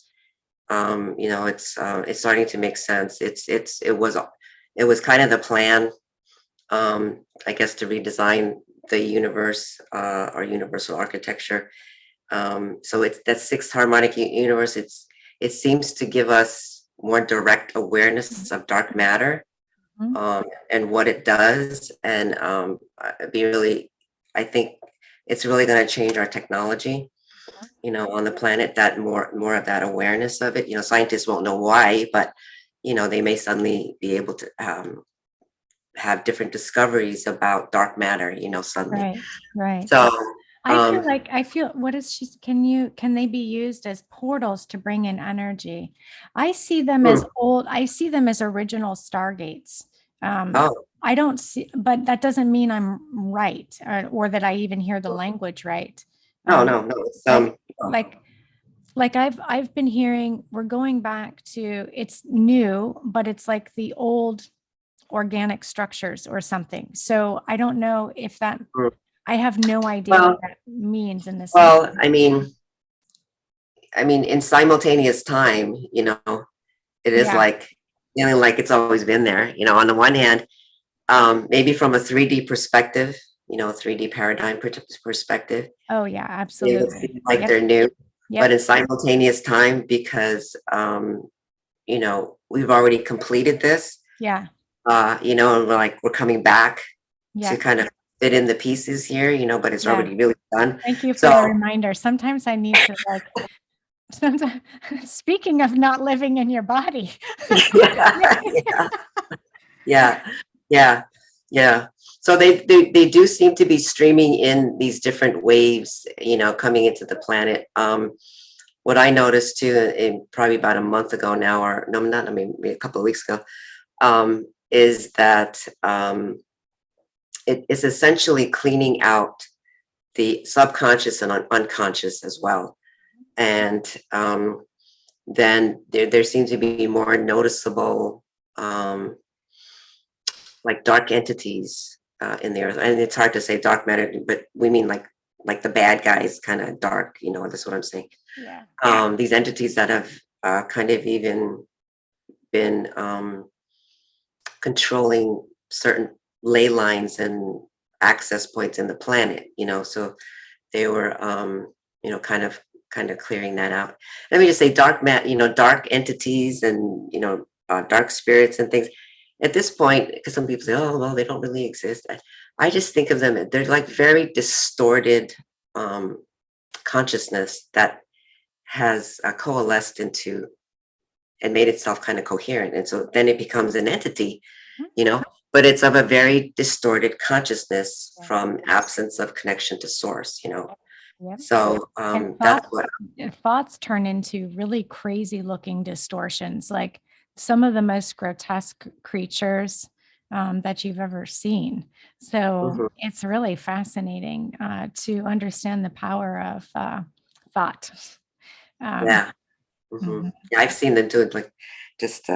It's starting to make sense. It was kind of the plan, I guess, to redesign the universe, or universal architecture. So it's that sixth harmonic universe. It seems to give us more direct awareness of dark matter, mhm. and what it does, and be really, I think it's really going to change our technology, on the planet. That more of that awareness of it. Scientists won't know why, but they may suddenly be able to have different discoveries about dark matter, suddenly. Right, right. So, um, I feel what is she can they be used as portals to bring in energy? hmm, I see them as original stargates. Um, oh, I don't see, but that doesn't mean I'm right or that I even hear the language right. no, Um, no, no. like Oh, like I've been hearing we're going back to it's new, but it's like the old organic structures or something. So I don't know if that mm, I have no idea what well, that means in this well, moment. I mean, in simultaneous time, it is Yeah. like feeling like it's always been there. On the one hand, maybe from a 3D perspective, 3D paradigm perspective, Oh, yeah, they would absolutely. seem like they're Yep. new, but Yep. in simultaneous time, because we've already completed this, Yeah. and we're coming back to Yeah. kind of fit in the pieces here, but it's Yeah. already really done. Thank you for the So reminder. Sometimes I need to sometimes speaking of not living in your body. yeah, yeah, yeah, yeah. So they do seem to be streaming in these different waves, coming into the planet. What I noticed too, in probably about a month ago now, or no, not, I mean, maybe a couple of weeks ago, is that it is essentially cleaning out the subconscious and unconscious as well. And then there seems to be more noticeable like dark entities in the earth. And it's hard to say dark matter, but we mean like the bad guys kind of dark, that's what I'm saying. Yeah. These entities that have kind of even been controlling certain ley lines and access points in the planet, so they were kind of clearing that out. Let me just say dark entities and dark spirits and things at this point, because some people say, oh well, they don't really exist. I just think of them, they're like very distorted consciousness that has coalesced into and made itself kind of coherent, and so then it becomes an entity, but it's of a very distorted consciousness from absence of connection to source. Yeah. So And that's what. thoughts turn into really crazy looking distortions, like some of the most grotesque creatures that you've ever seen. So it's really fascinating to understand the power of thought. Yeah. Yeah, I've seen them do it, like just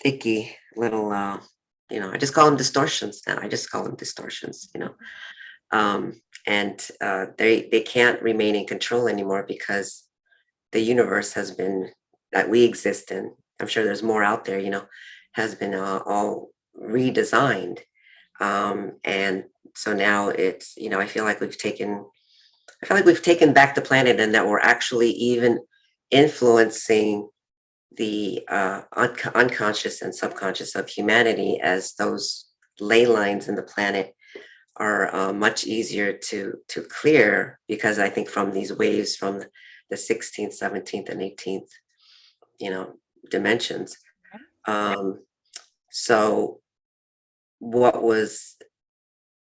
icky little I just call them distortions now. I just call them distortions, and they can't remain in control anymore because the universe has been, that we exist in, I'm sure there's more out there, has been all redesigned, and so now it's, I feel like we've taken back the planet, and that we're actually even influencing the unconscious and subconscious of humanity, as those ley lines in the planet are much easier to clear, because I think from these waves from the 16th, 17th, and 18th, dimensions. So what was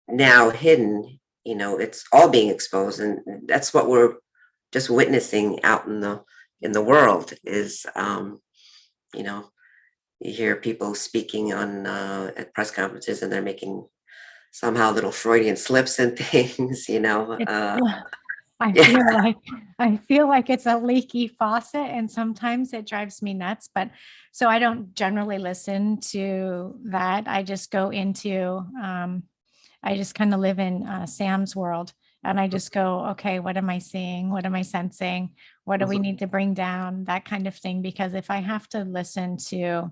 now hidden, it's all being exposed, and that's what we're just witnessing out in the world is, you hear people speaking on at press conferences, and they're making somehow little Freudian slips and things, I Yeah. feel like it's a leaky faucet, and sometimes it drives me nuts. But so I don't generally listen to that. I just go into I just kind of live in Sam's world, and I just go, okay, what am I seeing? What am I sensing? What do we need to bring down? That kind of thing. Because if I have to listen to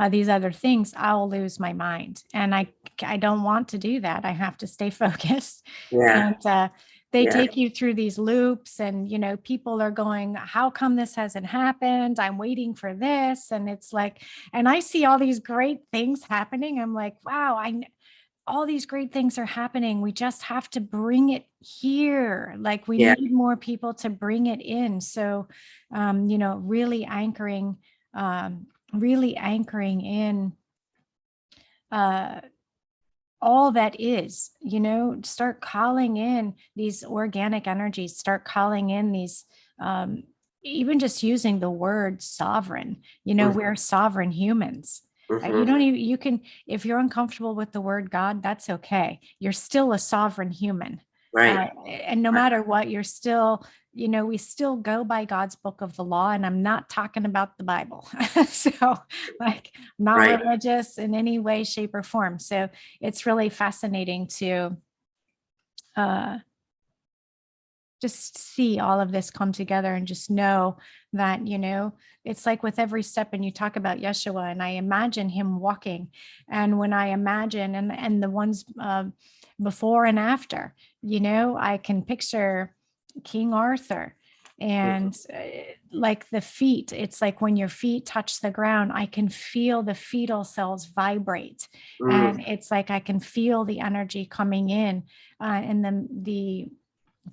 these other things, I'll lose my mind, and I don't want to do that. I have to stay focused, Yeah. and they Yeah. take you through these loops, and people are going, how come this hasn't happened? I'm waiting for this, and it's like, and I see all these great things happening. I'm like, wow, all these great things are happening. We just have to bring it here. Like we Yeah. need more people to bring it in. So, really anchoring in all that is, start calling in these organic energies, start calling in these, even just using the word sovereign, we're sovereign humans. You don't even, you can, if you're uncomfortable with the word God, that's okay. You're still a sovereign human. Right. And no matter what, you're still, we still go by God's book of the law. And I'm not talking about the Bible. So like, not Right. religious in any way, shape, or form. So it's really fascinating to just see all of this come together, and just know that, it's like with every step. And you talk about Yeshua, and I imagine him walking. And when I imagine, and the ones before and after, I can picture King Arthur, and like the feet, it's like when your feet touch the ground, I can feel the fetal cells vibrate. And it's like I can feel the energy coming in, and then the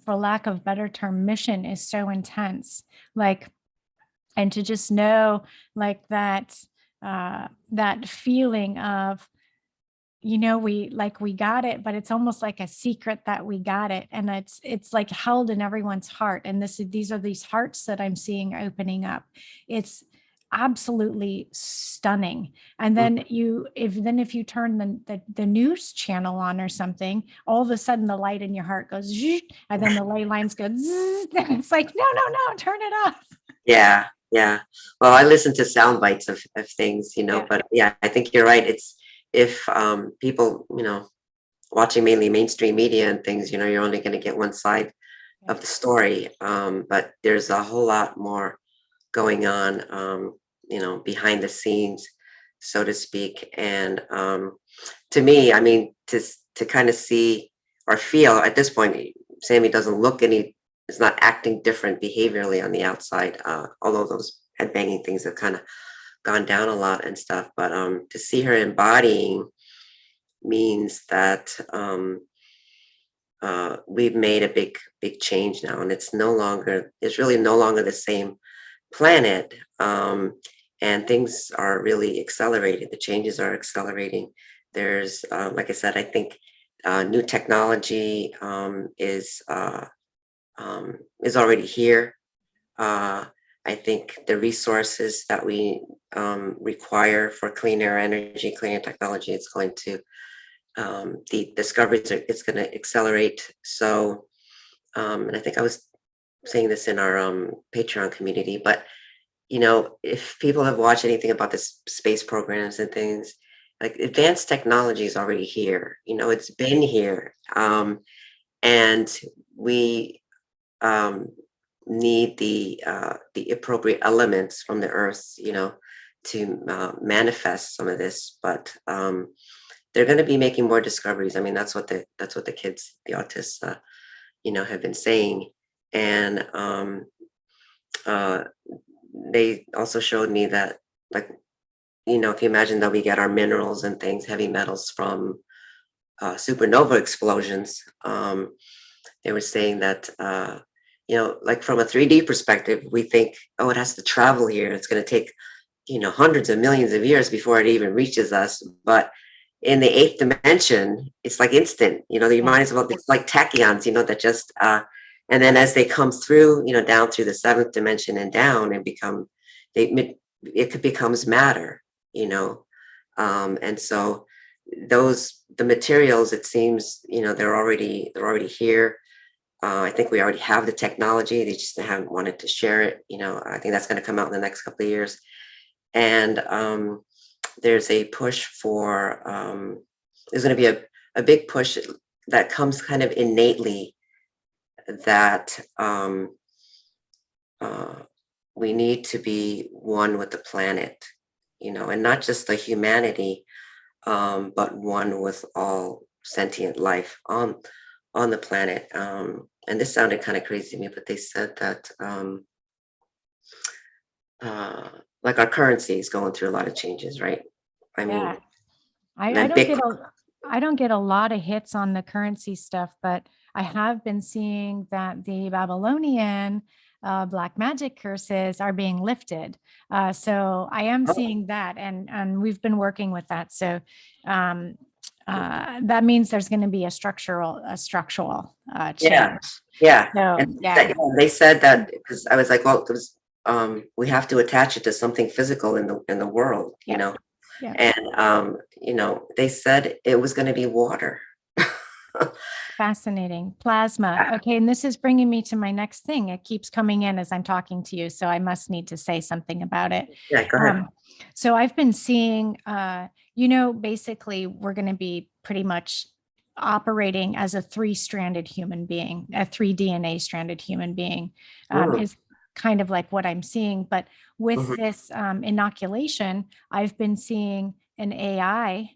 for lack of better term, mission is so intense. Like, and to just know, like that that feeling of, we got it, but it's almost like a secret that we got it. And it's like held in everyone's heart. And these are these hearts that I'm seeing opening up. absolutely stunning. And then if you turn the news channel on or something, all of a sudden the light in your heart goes zzz, and then the ley lines go zzz, and it's like, no, turn it off. Yeah, yeah. Well, I listen to sound bites of things, Yeah. but yeah, I think you're right. It's if people, watching mainly mainstream media and things, you're only going to get one side of the story. But there's a whole lot more going on, behind the scenes, so to speak. And to me, I mean, to kind of see or feel at this point, Sammy doesn't look any, is not acting different behaviorally on the outside, although those headbanging things have kind of gone down a lot and stuff. But to see her embodying means that we've made a big change now, and it's really no longer the same planet, and things are really accelerated. The changes are accelerating. There's, like I said, I think new technology is already here. I think the resources that we require for cleaner energy, cleaner technology, it's going to the discoveries it's going to accelerate. So, and I think I was saying this in our Patreon community, but if people have watched anything about this space programs and things, like advanced technology is already here. It's been here, and we need the appropriate elements from the earth, to manifest some of this. But they're going to be making more discoveries. I mean, that's what the kids, the autists, have been saying, and they also showed me that, like, if you imagine that we get our minerals and things, heavy metals from supernova explosions, they were saying that, like from a 3D perspective, we think, oh, it has to travel here. It's going to take, hundreds of millions of years before it even reaches us. But in the eighth dimension, it's like instant, you might as well, it's like tachyons, that just, and then as they come through, down through the seventh dimension and down and it becomes matter, and so the materials, it seems, they're already here. I think we already have the technology. They just haven't wanted to share it. I think that's going to come out in the next couple of years. And there's a push for, there's going to be a big push that comes kind of innately, that we need to be one with the planet, and not just the humanity, but one with all sentient life on the planet. And this sounded kind of crazy to me, but they said that like our currency is going through a lot of changes, right? I mean, I don't get a lot of hits on the currency stuff, but I have been seeing that the Babylonian black magic curses are being lifted. So I am seeing that, and we've been working with that. So that means there's going to be a structural change. Yeah. So, And they said that, because I was like, well, we have to attach it to something physical in the world, Yeah. And they said it was going to be water. Fascinating. Plasma. Okay. And this is bringing me to my next thing. It keeps coming in as I'm talking to you, so I must need to say something about it. Yeah, go ahead. So I've been seeing, basically we're going to be pretty much operating as a 3-stranded human being, a 3 DNA stranded human being, is kind of like what I'm seeing. But with this inoculation, I've been seeing an AI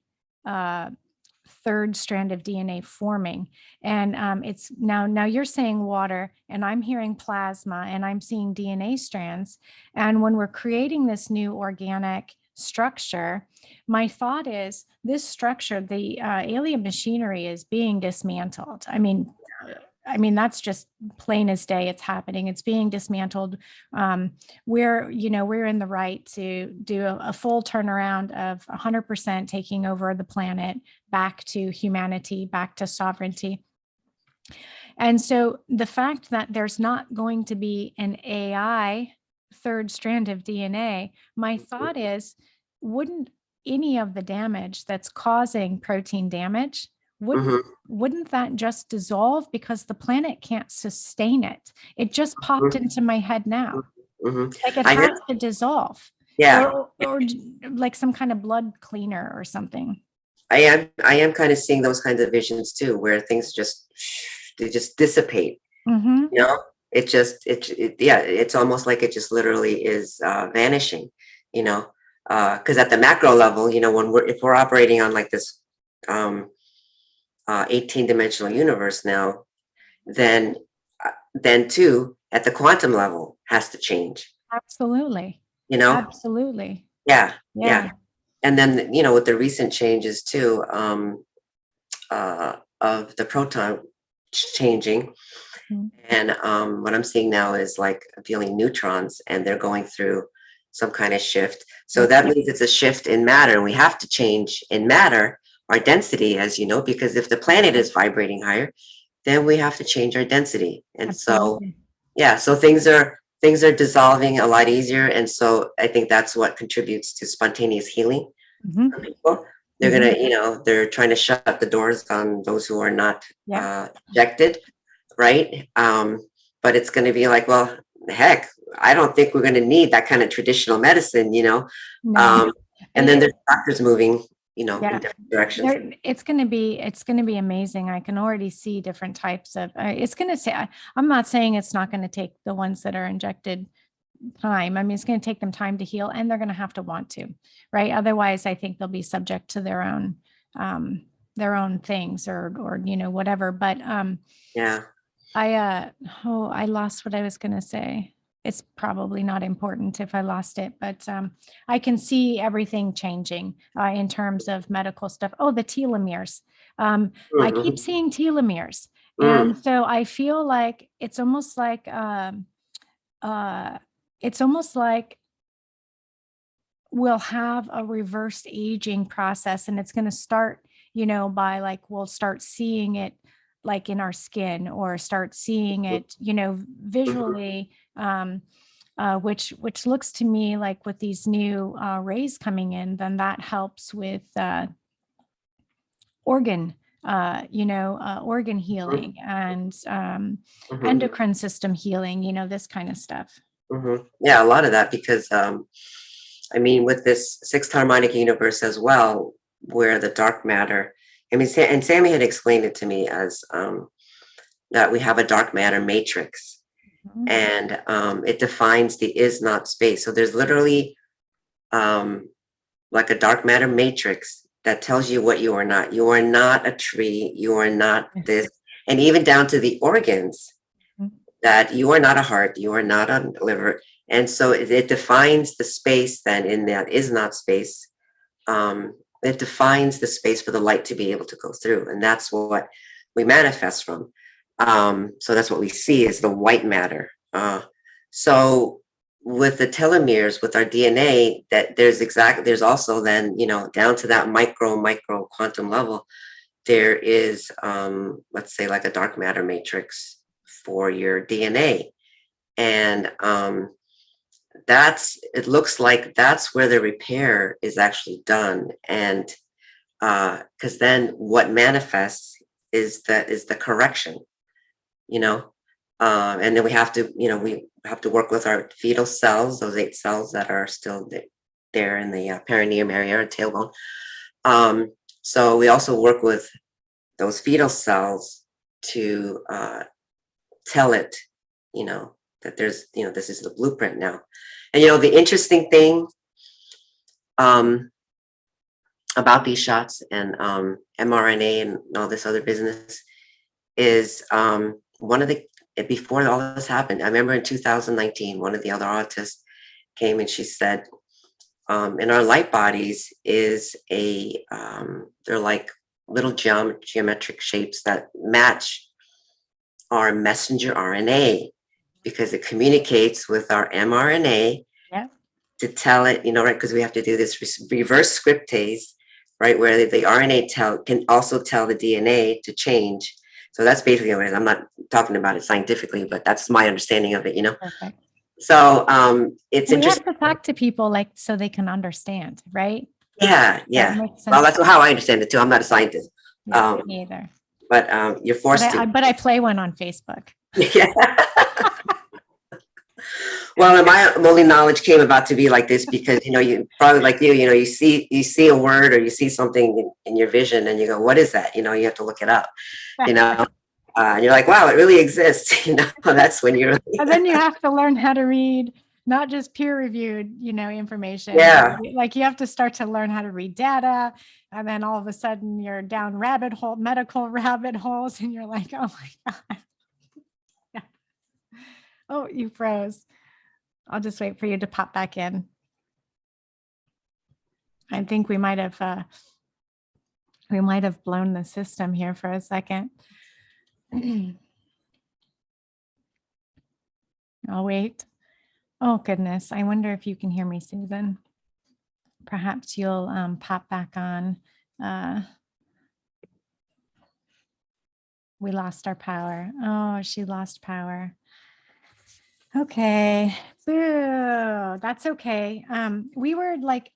third strand of DNA forming. And it's now you're saying water, and I'm hearing plasma, and I'm seeing DNA strands. And when we're creating this new organic structure, my thought is this structure, the alien machinery, is being dismantled. I mean, that's just plain as day. It's happening. It's being dismantled. We're in the right to do a full turnaround of 100% taking over the planet, back to humanity, back to sovereignty. And so the fact that there's not going to be an AI third strand of DNA, my thought is, wouldn't any of the damage that's causing protein damage, wouldn't Mm-hmm. wouldn't that just dissolve because the planet can't sustain it? It just popped into my head now. Mm-hmm. Like it I has heard, to dissolve, yeah, or like some kind of blood cleaner or something. I am kind of seeing those kinds of visions too, where things just they just dissipate. Mm-hmm. You know, yeah, it's almost like it just literally is vanishing. You know, because at the macro level, you know, if we're operating on like this 18-dimensional universe now, then then too at the quantum level has to change. Absolutely. You know, Absolutely. yeah, yeah, Yeah. and then you know with the recent changes too of the proton changing. Mhm. And what I'm seeing now is like feeling neutrons, and they're going through some kind of shift. So That's that it. means it's a shift in matter, and we have to change in matter our density, as you know, because if the planet is vibrating higher, then we have to change our density. And so, Absolutely. yeah, so things are dissolving a lot easier, and so I think that's what contributes to spontaneous healing Hmm. for people. They're Hmm. gonna, they're trying to shut the doors on those who are not Yeah. rejected, right? But it's going to be like, well, heck, I don't think we're going to need that kind of traditional medicine, No. um, and then It, there's doctors moving, in yeah. different directions. There, it's going to be amazing. I can already see different types of, it's going to say, I'm not saying it's not going to take the ones that are injected time. I mean, it's going to take them time to heal, and they're going to have to want to, right? Otherwise, I think they'll be subject to their own things, or whatever. But Yeah. I lost what I was going to say. It's probably not important if I lost it, but I can see everything changing in terms of medical stuff. Oh, the telomeres. I keep Mm-hmm. seeing telomeres. Mm-hmm. And so I feel like uh, it's almost like we'll have a reversed aging process, and it's going to start, by like we'll start seeing it like in our skin, or start seeing it, visually, which looks to me like with these new rays coming in, then that helps with organ organ healing, and Mm-hmm. endocrine system healing, this kind of stuff. Mm-hmm. Yeah, a lot of that because I mean, with this sixth harmonic universe as well, where the dark matter, I mean, and Sammy had explained it to me as that we have a dark matter matrix, Mhm. and it defines the is not space. So there's literally um, like a dark matter matrix that tells you what you are not. You are not a tree. You are not Yes. this, and even down to the organs, Mhm. that you are not a heart. You are not a liver, and so it defines the space. Then in that is not space, it defines the space for the light to be able to go through, and that's what we manifest from. So that's what we see is the white matter. So with the telomeres, with our DNA, that there's also then down to that micro quantum level, there is let's say like a dark matter matrix for your DNA, and it looks like that's where the repair is actually done, and because then what manifests is the correction, you know and then we have to work with our fetal cells, those 8 cells that are still there in the perineum area or tailbone. So we also work with those fetal cells to tell it, that there's, this is the blueprint now. And the interesting thing um, about these shots and mRNA and all this other business is one of the before all this happened. I remember in 2019, one of the other autists came and she said, in our light bodies is they're like little geometric shapes that match our messenger RNA because it communicates with our mRNA Yeah. to tell it, right? Because we have to do this reverse scriptase, right? Where the RNA can also tell the DNA to change. So that's basically what it is. I'm not talking about it scientifically, but that's my understanding of it. Perfect. So it's We interesting. have to talk to people like so they can understand, right? Yeah, That yeah. makes Well, sense. that's how I understand it too. I'm not a scientist. Yeah, Um, me either. but you're But forced to. but I play one on Facebook. Yeah. Well, and my only knowledge came about to be like this because you probably like you see a word or you see something in your vision and you go, what is that? You have to look it up. You know, and you're like, wow, it really exists. That's when you're. And then you have to learn how to read not just peer-reviewed, information. Yeah. Like you have to start to learn how to read data, and then all of a sudden you're down medical rabbit holes, and you're like, oh my God. Yeah. Oh, you froze. I'll just wait for you to pop back in. I think we might have blown the system here for a second. I'll wait. Oh goodness, I wonder if you can hear me, Susan. Perhaps you'll pop back on. We lost our power. Oh, she lost power. Okay, boo. That's okay. We were like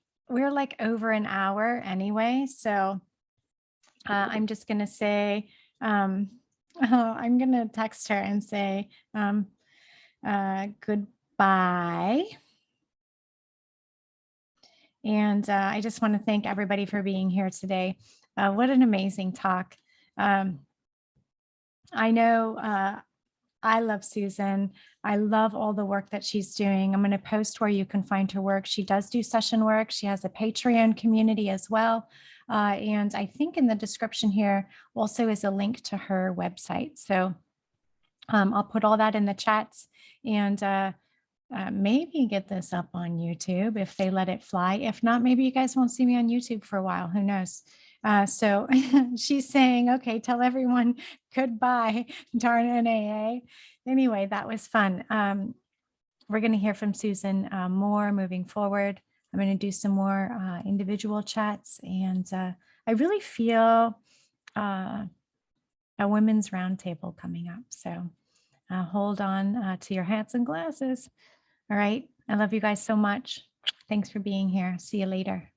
over an hour anyway, so I'm just gonna say, I'm gonna text her and say goodbye. And I just want to thank everybody for being here today. What an amazing talk. I know I love Susan. I love all the work that she's doing. I'm going to post where you can find her work. She does do session work. She has a Patreon community as well. And I think in the description here also is a link to her website. So I'll put all that in the chats and maybe get this up on YouTube if they let it fly. If not, maybe you guys won't see me on YouTube for a while. Who knows? So she's saying, okay, tell everyone goodbye, darn NAA. Anyway, that was fun. We're going to hear from Susan more moving forward. I'm going to do some more individual chats. And I really feel a women's roundtable coming up. So hold on to your hats and glasses. All right. I love you guys so much. Thanks for being here. See you later.